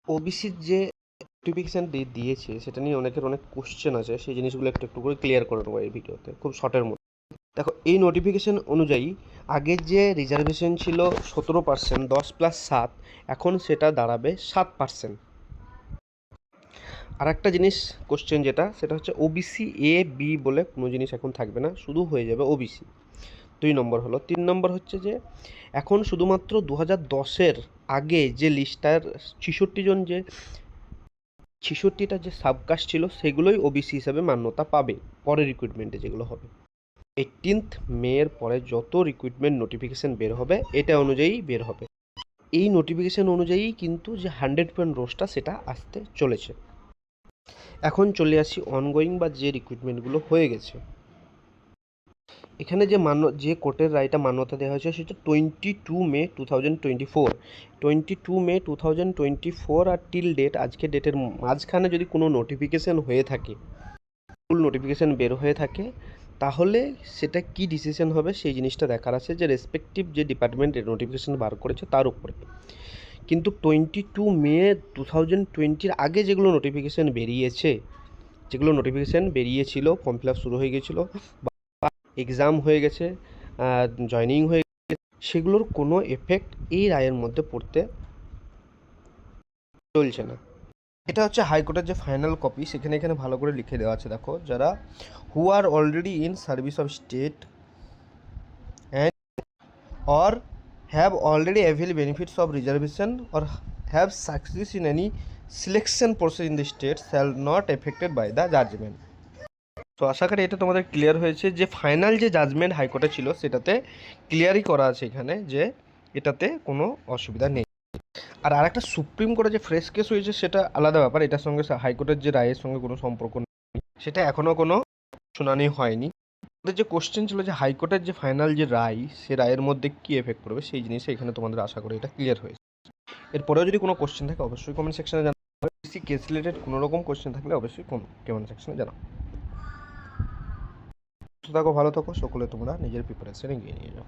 ওবিসির যে নোটিফিকেশান দিয়েছে সেটা নিয়ে অনেকের অনেক কোশ্চেন আছে, সেই জিনিসগুলো একটু একটু করে ক্লিয়ার করে নেবো এই ভিডিওতে খুব শর্টের মধ্যে। দেখো, এই নোটিফিকেশান অনুযায়ী আগের যে রিজার্ভেশন ছিল 17%, 10+7, এখন সেটা দাঁড়াবে 7%। আর একটা জিনিস কোশ্চেন যেটা, সেটা হচ্ছে ওবিসি এ বি বলে কোনো জিনিস এখন থাকবে না, শুধু হয়ে যাবে ওবিসি। 2 নম্বর হলো। 3 নম্বর হচ্ছে যে এখন শুধুমাত্র 2010-এর আগে যে লিস্টটার 66জন যে 66টা যে সাবকাস্ট ছিল সেগুলোই ওবিসি হিসাবে মান্যতা পাবে পরে রিক্রুটমেন্টে যেগুলো হবে। 18th মের পরে যত রিক্রুটমেন্ট নোটিফিকেশান বের হবে এটা অনুযায়ী বের হবে। এই নোটিফিকেশান অনুযায়ী কিন্তু যে 100% রোস্টার সেটা আসতে চলেছে। এখন চলে আসি অনগোয়িং বা যে রিক্রুটমেন্টগুলো হয়ে গেছে। এখানে যে কোর্টের রায়টা মান্যতা দেওয়া হয়েছে সেটা 22 মে 2024। 22 মে 2024 আর টিল ডেট, আজকের ডেটের মাঝখানে যদি কোনো নোটিফিকেশান হয়ে থাকে, ফুল নোটিফিকেশান বের হয়ে থাকে, তাহলে সেটা কি ডিসিশন হবে সেই জিনিসটা দেখার আছে, যে রেসপেক্টিভ যে ডিপার্টমেন্টের নোটিফিকেশান বার করেছে তার উপরে। কিন্তু 22 মে 2020-র আগে যেগুলো নোটিফিকেশান বেরিয়েছিল, ফর্ম ফিল আপ শুরু হয়ে গেছিলো, এক্সাম হয়ে গেছে, জয়নিং হয়ে গেছে, সেগুলোর কোনো এফেক্ট এই রায়ের মধ্যে পড়তে চলছে না। এটা হচ্ছে হাইকোর্টের যে ফাইনাল কপি, এখানে ভালো করে লিখে দেওয়া আছে। দেখো, যারা who are already in service of state and or have already avail benefits of reservation or have success in any selection process in the state shall not affected by the judgment. তো আশা করি এটা তোমাদের clear হয়েছে, যে final যে judgement হাইকোর্টে ছিল সেটাতে ক্লিয়ারই করা আছে এখানে যে এটাতে কোনো অসুবিধা নেই। আর আরেকটা সুপ্রিম কোর্টে যে ফ্রেশ কেস হয়েছে সেটা আলাদা ব্যাপার, এটার সঙ্গে হাইকোর্টের যে রায়ের সঙ্গে কোনো সম্পর্ক নেই, সেটা এখনও কোনো শুনানি হয়নি। ওদের যে কোশ্চেন ছিল যে হাইকোর্টের যে ফাইনাল যে রায়, সে রায়ের মধ্যে কী এফেক্ট পড়বে, সেই জিনিসে এখানে তোমাদের আশা করি এটা ক্লিয়ার হয়েছে। এরপরেও যদি কোনো কোশ্চেন থাকে অবশ্যই কমেন্ট সেকশনে জানাও। কেস রিলেটেড কোনো রকম কোশ্চেন থাকলে অবশ্যই কমেন্ট সেকশনে জানাও। থাকো, ভালো থাকো সকলে, তোমরা নিজের প্রিপারেশন এগিয়ে নিয়ে যাও।